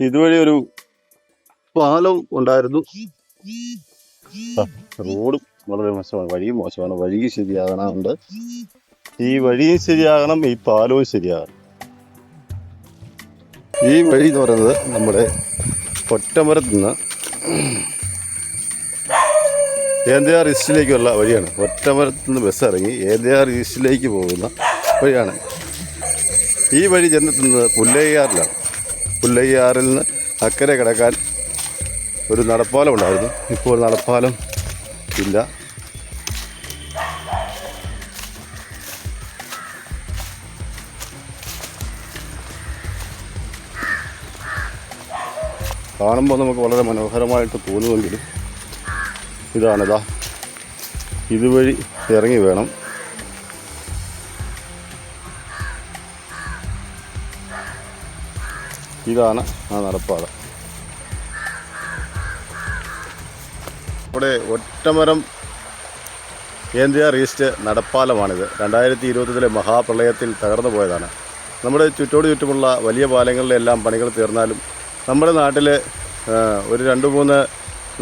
ഇതുവഴി ഒരു പാലം ഉണ്ടായിരുന്നു. റോഡും വളരെ മോശമാണ്, വഴിയും മോശമാണ്. വഴി ശരിയാകണമുണ്ട്. ഈ വഴിയും ശരിയാകണം, ഈ പാലവും ശരിയാകണം. ഈ വഴി എന്ന് പറയുന്നത് നമ്മുടെ ഒറ്റമരത്ത് നിന്ന് ഏന്തയാർ ഈസ്റ്റിലേക്കുള്ള വഴിയാണ്. ഒറ്റമരത്ത് നിന്ന് ബസ് ഇറങ്ങി ഏന്തയാർ ഈസ്റ്റിലേക്ക് പോകുന്ന വഴിയാണ്. ഈ വഴി ചെന്നെത്തുന്നത് പുല്ലയ്യാറിലാണ്. പുല്ലയ്യാറിൽ നിന്ന് അക്കരെ കിടക്കാൻ ഒരു നടപ്പാലം ഉണ്ടായിരുന്നു. ഇപ്പോൾ നടപ്പാലം ഇല്ല. കാണുമ്പോൾ നമുക്ക് വളരെ മനോഹരമായിട്ട് തോന്നുമെങ്കിലും ഇതാണിതാ, ഇതുവഴി ഇറങ്ങി വേണം. ഇതാണ് ആ നടപ്പാലം. ഇവിടെ ഒറ്റമരം ഏന്തയാർ ഈസ്റ്റ് നടപ്പാലമാണിത്. 2020 മഹാപ്രളയത്തിൽ തകർന്നു പോയതാണ്. നമ്മുടെ ചുറ്റോട് ചുറ്റുമുള്ള വലിയ പാലങ്ങളിലെല്ലാം പണികൾ തീർന്നാലും നമ്മുടെ നാട്ടിൽ ഒരു 2-3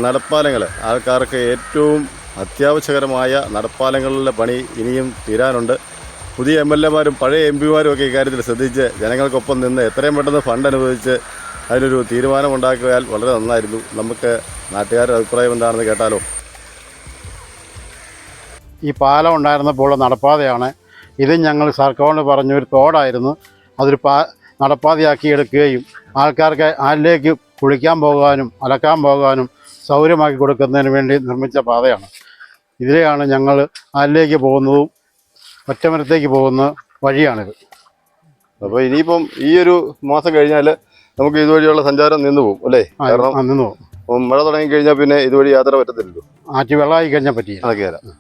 നടപ്പാലങ്ങൾ ആൾക്കാർക്ക് ഏറ്റവും അത്യാവശ്യകരമായ നടപ്പാലങ്ങളിലെ പണി ഇനിയും തീരാനുണ്ട്. പുതിയ MLA മാരും പഴയ MP മാരും ഒക്കെ ഇക്കാര്യത്തിൽ ശ്രദ്ധിച്ച് ജനങ്ങൾക്കൊപ്പം നിന്ന് എത്രയും പെട്ടെന്ന് ഫണ്ട് അനുവദിച്ച് അതിനൊരു തീരുമാനമുണ്ടാക്കിയാൽ വളരെ നന്നായിരുന്നു. നമുക്ക് നാട്ടുകാരുടെ അഭിപ്രായം എന്താണെന്ന് കേട്ടാലോ. ഈ പാലം ഉണ്ടായിരുന്നപ്പോൾ നടപ്പാതയാണ്. ഇത് ഞങ്ങൾ സർക്കാരിനോട് പറഞ്ഞൊരു തോടായിരുന്നു. അതൊരു നടപ്പാതയാക്കി എടുക്കുകയും ആൾക്കാർക്ക് അതിലേക്ക് കുളിക്കാൻ പോകാനും അലക്കാൻ പോകാനും സൗകര്യമാക്കി കൊടുക്കുന്നതിന് വേണ്ടി നിർമ്മിച്ച പാതയാണ്. ഇതിലെയാണ് ഞങ്ങൾ അതിലേക്ക് പോകുന്നതും ഒറ്റമരത്തേക്ക് പോകുന്ന വഴിയാണിത്. അപ്പോൾ ഇനിയിപ്പം ഈ ഒരു മാസം കഴിഞ്ഞാൽ നമുക്ക് ഇതുവഴിയുള്ള സഞ്ചാരം നിന്ന് പോകും അല്ലേ? കാരണം നിന്ന് പോകും. മഴ തുടങ്ങി കഴിഞ്ഞാൽ പിന്നെ ഇതുവഴി യാത്ര പറ്റത്തില്ലല്ലോ. ആറ്റി വെള്ളമായി കഴിഞ്ഞാൽ പറ്റില്ല. അതൊക്കെ വരാം.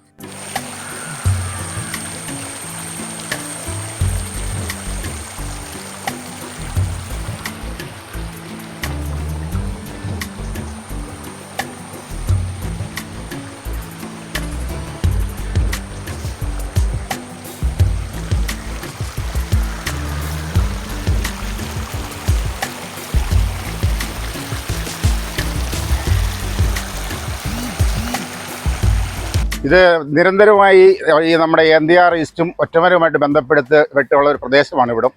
ഇത് നിരന്തരമായി ഈ നമ്മുടെ ഏന്തയാർ ഈസ്റ്റും ഒറ്റമരവുമായിട്ട് ബന്ധപ്പെട്ടുള്ള ഒരു പ്രദേശമാണ് ഇവിടം.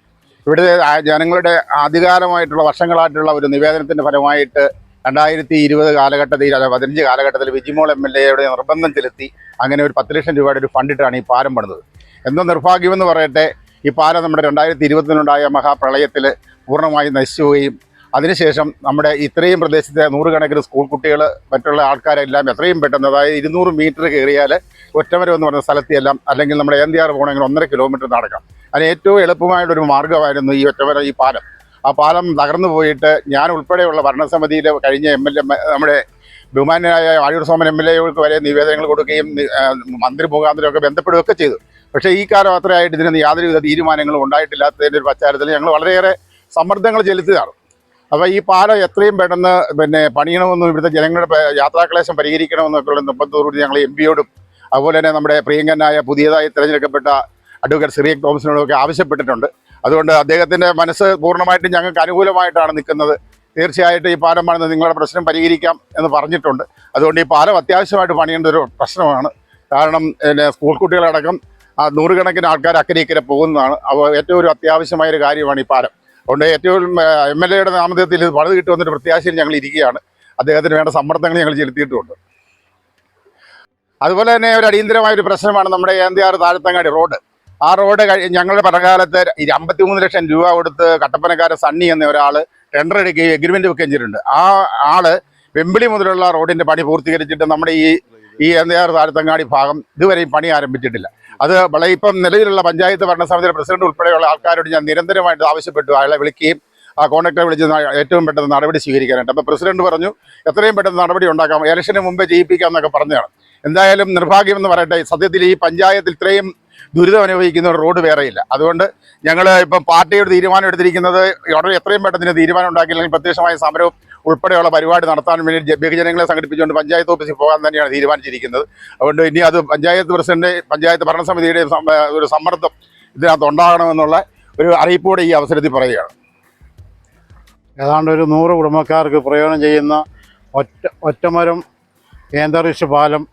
ഇവിടുത്തെ ജനങ്ങളുടെ ആദ്യകാലമായിട്ടുള്ള വർഷങ്ങളായിട്ടുള്ള ഒരു നിവേദനത്തിൻ്റെ ഫലമായിട്ട് 2020 കാലഘട്ടത്തിൽ 15 കാലഘട്ടത്തിൽ വിജിമോൾ MLA-യുടെ നിർബന്ധം ചെലുത്തി അങ്ങനെ ഒരു 10 ലക്ഷം രൂപയുടെ ഒരു ഫണ്ടിട്ടാണ് ഈ പാലം പണിതത്. എന്തോ നിർഭാഗ്യമെന്ന് പറയട്ടെ, ഈ പാലം നമ്മുടെ 2020-ലുണ്ടായ മഹാപ്രളയത്തിൽ പൂർണ്ണമായും നശിച്ചു പോവുകയും അതിനുശേഷം നമ്മുടെ ഇത്രയും പ്രദേശത്തെ 100 കണക്കിന് സ്കൂൾ കുട്ടികൾ മറ്റുള്ള ആൾക്കാരെല്ലാം എത്രയും പെട്ടെന്ന്, അതായത് 200 മീറ്റർ കയറിയാൽ ഒറ്റമരം എന്ന് പറഞ്ഞ സ്ഥലത്തെല്ലാം, അല്ലെങ്കിൽ നമ്മുടെ ഏന്തയാർ പോകണമെങ്കിൽ 1.5 കിലോമീറ്റർ നടക്കാം. അതിന് ഏറ്റവും എളുപ്പമായിട്ടൊരു മാർഗ്ഗമായിരുന്നു ഈ ഒറ്റമരം, ഈ പാലം. ആ പാലം തകർന്നു പോയിട്ട് ഞാൻ ഉൾപ്പെടെയുള്ള ഭരണസമിതിയിൽ കഴിഞ്ഞ MLA നമ്മുടെ ബഹുമാന്യനായ വാഴൂർ സോമൻ MLA-ക്ക് വരെ നിവേദനങ്ങൾ കൊടുക്കുകയും മന്ത്രി മുഖാന്തരമൊക്കെ ബന്ധപ്പെടുകയൊക്കെ ചെയ്തു. പക്ഷേ ഈ കാലം അത്രയായിട്ട് ഇതിന് യാതൊരുവിധ തീരുമാനങ്ങളും ഉണ്ടായിട്ടില്ലാത്തതിൻ്റെ ഒരു പശ്ചാത്തലത്തിൽ ഞങ്ങൾ വളരെയേറെ സമ്മർദ്ദങ്ങൾ ചെലുത്തിയതാണ്. അപ്പോൾ ഈ പാലം എത്രയും പെട്ടെന്ന് പണിയണമെന്നും ഇവിടുത്തെ ജനങ്ങളുടെ യാത്രാക്ലേശം പരിഹരിക്കണമെന്നൊക്കെയുള്ള നിർബന്ധത്തോടുകൂടി ഞങ്ങൾ MP-യോടും അതുപോലെ തന്നെ നമ്മുടെ പ്രിയങ്കനായ പുതിയതായി തിരഞ്ഞെടുക്കപ്പെട്ട അഡ്വക്കേറ്റ് സിറിയക് തോമസിനോടൊക്കെ ആവശ്യപ്പെട്ടിട്ടുണ്ട്. അതുകൊണ്ട് അദ്ദേഹത്തിൻ്റെ മനസ്സ് പൂർണ്ണമായിട്ടും ഞങ്ങൾക്ക് അനുകൂലമായിട്ടാണ് നിൽക്കുന്നത്. തീർച്ചയായിട്ടും ഈ പാലം പണിത് നിങ്ങളുടെ പ്രശ്നം പരിഹരിക്കാം എന്ന് പറഞ്ഞിട്ടുണ്ട്. അതുകൊണ്ട് ഈ പാലം അത്യാവശ്യമായിട്ട് പണിയേണ്ട ഒരു പ്രശ്നമാണ്. കാരണം സ്കൂൾ കുട്ടികളടക്കം 100 കണക്കിന് ആൾക്കാർ അക്കരെ ഇക്കരെ പോകുന്നതാണ്. അപ്പോൾ ഏറ്റവും ഒരു അത്യാവശ്യമായൊരു കാര്യമാണ് ഈ പാലം. അതുകൊണ്ട് ഏറ്റവും MLA-യുടെ നാമധേയത്തിൽ ഇത് പണിത് കിട്ടുമെന്നൊരു പ്രത്യാശയിൽ ഞങ്ങൾ ഇരിക്കുകയാണ്. അദ്ദേഹത്തിന് വേണ്ട സമ്മർദ്ദങ്ങൾ ഞങ്ങൾ ചെലുത്തിയിട്ടുമുണ്ട്. അതുപോലെ തന്നെ ഒരു അടിയന്തരമായൊരു പ്രശ്നമാണ് നമ്മുടെ ഏന്തയാർ താഴത്തങ്ങാടി റോഡ്. ആ റോഡ് ഞങ്ങളുടെ പഴയകാലത്ത് 53 ലക്ഷം രൂപ കൊടുത്ത് കട്ടപ്പനക്കാരൻ സണ്ണി എന്ന ഒരാൾ ടെൻഡർ എടുക്കുകയും എഗ്രിമെൻ്റ് വെക്കുകയും ചെയ്തിട്ടുണ്ട്. ആ ആള് വെമ്പിളി മുതലുള്ള റോഡിൻ്റെ പണി പൂർത്തീകരിച്ചിട്ട് നമ്മുടെ ഈ ഏന്തയാർ താഴത്തങ്ങാടി ഭാഗം ഇതുവരെയും പണി ആരംഭിച്ചിട്ടില്ല. അത് ഇപ്പം നിലവിലുള്ള പഞ്ചായത്ത് ഭരണസമിതിയുടെ പ്രസിഡന്റ് ഉൾപ്പെടെയുള്ള ആൾക്കാരോട് ഞാൻ നിരന്തരമായിട്ട് ആവശ്യപ്പെട്ടു. അയാളെ വിളിക്കുകയും ആ കോൺട്രാക്ടറെ വിളിച്ച് ഏറ്റവും പെട്ടെന്ന് നടപടി സ്വീകരിക്കാനായിട്ട്. അപ്പോൾ പ്രസിഡന്റ് പറഞ്ഞു എത്രയും പെട്ടെന്ന് നടപടി ഉണ്ടാക്കാം, ഇലക്ഷന് മുമ്പേ ചെയ്യിപ്പിക്കാം എന്നൊക്കെ പറഞ്ഞതാണ്. എന്തായാലും നിർഭാഗ്യമെന്ന് പറയട്ടെ, സത്യത്തിൽ ഈ പഞ്ചായത്തിൽ ഇത്രയും ദുരിതം അനുഭവിക്കുന്ന ഒരു റോഡ് വേറെയില്ല. അതുകൊണ്ട് ഞങ്ങൾ ഇപ്പം പാർട്ടിയുടെ തീരുമാനം എടുത്തിരിക്കുന്നത് ഉടനെ എത്രയും പെട്ടെന്ന് തീരുമാനം ഉണ്ടാക്കിയില്ലെങ്കിൽ പ്രത്യക്ഷമായ സമരവും ഉൾപ്പെടെയുള്ള പരിപാടി നടത്താൻ വേണ്ടി ബഹുജനങ്ങളെ സംഘടിപ്പിച്ചുകൊണ്ട് പഞ്ചായത്ത് ഓഫീസിൽ പോകാൻ തന്നെയാണ് തീരുമാനിച്ചിരിക്കുന്നത്. അതുകൊണ്ട് ഇനി അത് പഞ്ചായത്ത് പ്രസിഡന്റ്, പഞ്ചായത്ത് ഭരണസമിതിയുടെ ഒരു സമ്മർദ്ദം ഇതിനകത്ത് ഉണ്ടാകണമെന്നുള്ള ഒരു അറിയിപ്പോടെ ഈ അവസരത്തിൽ പറയുകയാണ്. ഏതാണ്ട് ഒരു 100 കുടുംബക്കാർക്ക് പ്രയോജനം ചെയ്യുന്ന ഒറ്റമരം കേന്ദ്രീകരിച്ച പാലം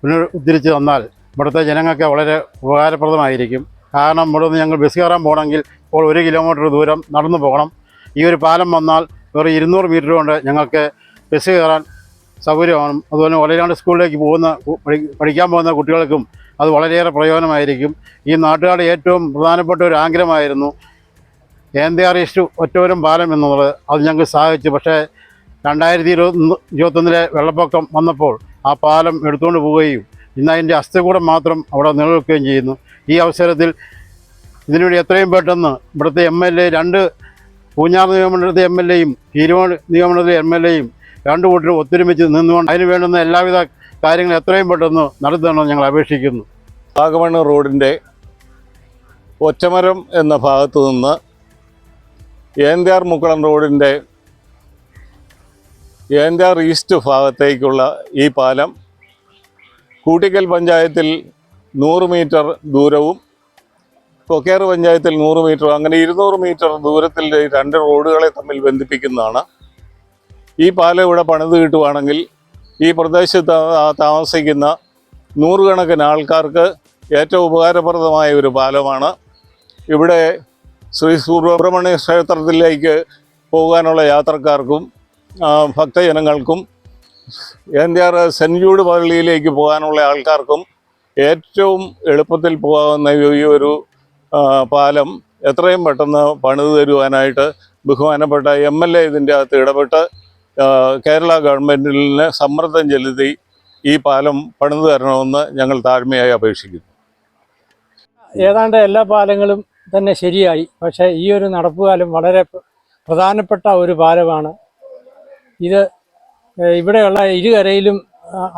പുനരുദ്ധരിച്ച് തന്നാൽ ഇവിടുത്തെ ജനങ്ങൾക്ക് വളരെ ഉപകാരപ്രദമായിരിക്കും. കാരണം ഇവിടെ നിന്ന് ഞങ്ങൾ ബസ് കയറാൻ പോകണമെങ്കിൽ ഇപ്പോൾ 1 കിലോമീറ്റർ ദൂരം നടന്നു പോകണം. ഈ ഒരു പാലം വന്നാൽ വെറും 200 മീറ്റർ കൊണ്ട് ഞങ്ങൾക്ക് ബസ് കയറാൻ സൗകര്യമാണ്. അതുപോലെ ഒലരാണ്ട് സ്കൂളിലേക്ക് പഠിക്കാൻ പോകുന്ന കുട്ടികൾക്കും അത് വളരെയേറെ പ്രയോജനമായിരിക്കും. ഈ നാട്ടുകാരുടെ ഏറ്റവും പ്രധാനപ്പെട്ട ഒരു ആഗ്രഹമായിരുന്നു NDR ഈസ്റ്റ് ഒറ്റമരം പാലം എന്നുള്ളത്. അത് ഞങ്ങൾക്ക് സാധിച്ചു. പക്ഷേ 2021 വെള്ളപ്പൊക്കം വന്നപ്പോൾ ആ പാലം എടുത്തുകൊണ്ട് പോവുകയും ഇന്ന് അതിൻ്റെ അസ്ഥികൂടം മാത്രം അവിടെ നിലനിൽക്കുകയും ചെയ്യുന്നു. ഈ അവസരത്തിൽ ഇതിനുവേണ്ടി എത്രയും പെട്ടെന്ന് ഇവിടുത്തെ MLA 2 പൂഞ്ഞാർ നിയമമണ്ഡലത്തെ MLAയും കീരുവാട് നിയമമണ്ഡലത്തിലെ MLAയും 2 കൂട്ടരും ഒത്തൊരുമിച്ച് നിന്നുകൊണ്ട് അതിന് വേണ്ടുന്ന എല്ലാവിധ കാര്യങ്ങളും എത്രയും പെട്ടെന്ന് നടത്തണമെന്ന് ഞങ്ങൾ അപേക്ഷിക്കുന്നു. വാഗമൺ റോഡിൻ്റെ ഒറ്റമരം എന്ന ഭാഗത്തു നിന്ന് NDR മുക്കളം റോഡിൻ്റെ NDR ഈസ്റ്റ് ഭാഗത്തേക്കുള്ള ഈ പാലം കൂട്ടിക്കൽ പഞ്ചായത്തിൽ 100 മീറ്റർ ദൂരവും കൊക്കേറ് പഞ്ചായത്തിൽ 100 മീറ്റർ, അങ്ങനെ 200 മീറ്റർ ദൂരത്തിൽ 2 റോഡുകളെ തമ്മിൽ ബന്ധിപ്പിക്കുന്നതാണ്. ഈ പാലം ഇവിടെ പണിത് കിട്ടുവാണെങ്കിൽ ഈ പ്രദേശത്ത് താമസിക്കുന്ന 100 കണക്കിന് ആൾക്കാർക്ക് ഏറ്റവും ഉപകാരപ്രദമായ ഒരു പാലമാണ്. ഇവിടെ ശ്രീ സുബ്രഹ്മണ്യ ക്ഷേത്രത്തിലേക്ക് പോകാനുള്ള യാത്രക്കാർക്കും ഭക്തജനങ്ങൾക്കും NDR സെൻറ്റ് ജൂഡ് പള്ളിയിലേക്ക് പോകാനുള്ള ആൾക്കാർക്കും ഏറ്റവും എളുപ്പത്തിൽ പോകാവുന്ന ഈ ഒരു പാലം എത്രയും പെട്ടെന്ന് പണിത് തരുവാനായിട്ട് ബഹുമാനപ്പെട്ട MLA ഇതിൻ്റെ അകത്ത് ഇടപെട്ട് കേരള ഗവൺമെൻറ്റിന് സമ്മർദ്ദം ചെലുത്തി ഈ പാലം പണിത് തരണമെന്ന് ഞങ്ങൾ താഴ്മയായി അപേക്ഷിക്കുന്നു. ഏതാണ്ട് എല്ലാ പാലങ്ങളും തന്നെ ശരിയായി. പക്ഷേ ഈ ഒരു നടപ്പുപാലം വളരെ പ്രധാനപ്പെട്ട ഒരു പാലമാണ്. ഇത് ഇവിടെയുള്ള ഇരുകരയിലും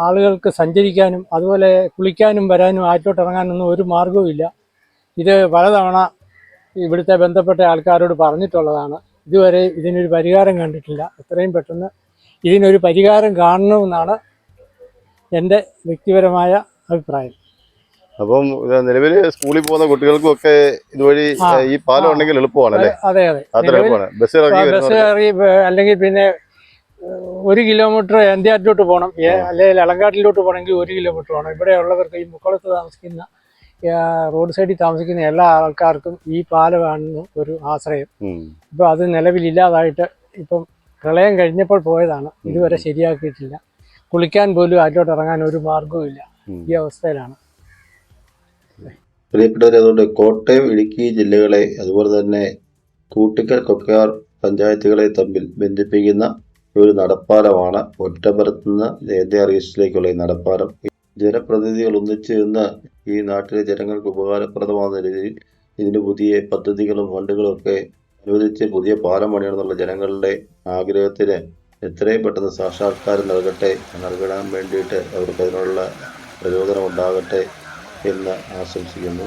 ആളുകൾക്ക് സഞ്ചരിക്കാനും അതുപോലെ കുളിക്കാനും വരാനും ആറ്റോട്ടിറങ്ങാനൊന്നും ഒരു മാർഗവുമില്ല. ഇത് പലതവണ ഇവിടുത്തെ ബന്ധപ്പെട്ട ആൾക്കാരോട് പറഞ്ഞിട്ടുള്ളതാണ്. ഇതുവരെ ഇതിനൊരു പരിഹാരം കണ്ടിട്ടില്ല. എത്രയും പെട്ടെന്ന് ഇതിനൊരു പരിഹാരം കാണണമെന്നാണ് എൻ്റെ വ്യക്തിപരമായ അഭിപ്രായം. അപ്പം നിലവിൽ സ്കൂളിൽ പോകുന്ന കുട്ടികൾക്കും ഒക്കെ ഇതുവഴി ഈ പാലം ഉണ്ടെങ്കിൽ എളുപ്പമാണല്ലേ? അതെ അതെ, അത്ര എളുപ്പമാണ്. ബസ് കയറി അല്ലെങ്കിൽ പിന്നെ 1 കിലോമീറ്റർ NDR പോകണം, അല്ലെങ്കിൽ എളങ്കാട്ടിലോട്ട് പോകണമെങ്കിൽ 1 കിലോമീറ്റർ പോകണം. ഇവിടെ ഉള്ളവർക്ക് ഈ മുക്കളത്ത് താമസിക്കുന്ന റോഡ് സൈഡിൽ താമസിക്കുന്ന എല്ലാ ആൾക്കാർക്കും ഈ പാലമാണ് ഒരു ആശ്രയം. ഇപ്പം അത് നിലവിലില്ലാതായിട്ട് ഇപ്പം പ്രളയം കഴിഞ്ഞപ്പോൾ പോയതാണ്. ഇതുവരെ ശരിയാക്കിയിട്ടില്ല. കുളിക്കാൻ പോലും ആറ്റോട്ട് ഇറങ്ങാൻ ഒരു മാർഗവും ഇല്ല. ഈ അവസ്ഥയിലാണ്. പ്രിയപ്പെട്ടവരെ, അതുകൊണ്ട് കോട്ടയം, ഇടുക്കി ജില്ലകളെ അതുപോലെ തന്നെ കൂട്ടിക്കൽ, കൊക്കയാർ പഞ്ചായത്തുകളെ തമ്മിൽ ബന്ധിപ്പിക്കുന്ന ഒരു നടപ്പാലമാണ് ഒറ്റമരത്തുനിന്ന് NDR ഈസ്റ്റിലേക്കുള്ള ഈ നടപ്പാലം. ജനപ്രതിനിധികൾ ഒന്നിച്ചു നിന്ന് ഈ നാട്ടിലെ ജനങ്ങൾക്ക് ഉപകാരപ്രദമാകുന്ന രീതിയിൽ ഇതിന് പുതിയ പദ്ധതികളും ഫണ്ടുകളും ഒക്കെ അനുവദിച്ച് പുതിയ പാലം പണിയണമെന്നുള്ള ജനങ്ങളുടെ ആഗ്രഹത്തിന് എത്രയും പെട്ടെന്ന് സാക്ഷാത്കാരം നൽകാൻ വേണ്ടിയിട്ട് അവർക്ക് അതിനുള്ള പ്രചോദനം ഉണ്ടാകട്ടെ എന്ന് ആശംസിക്കുന്നു.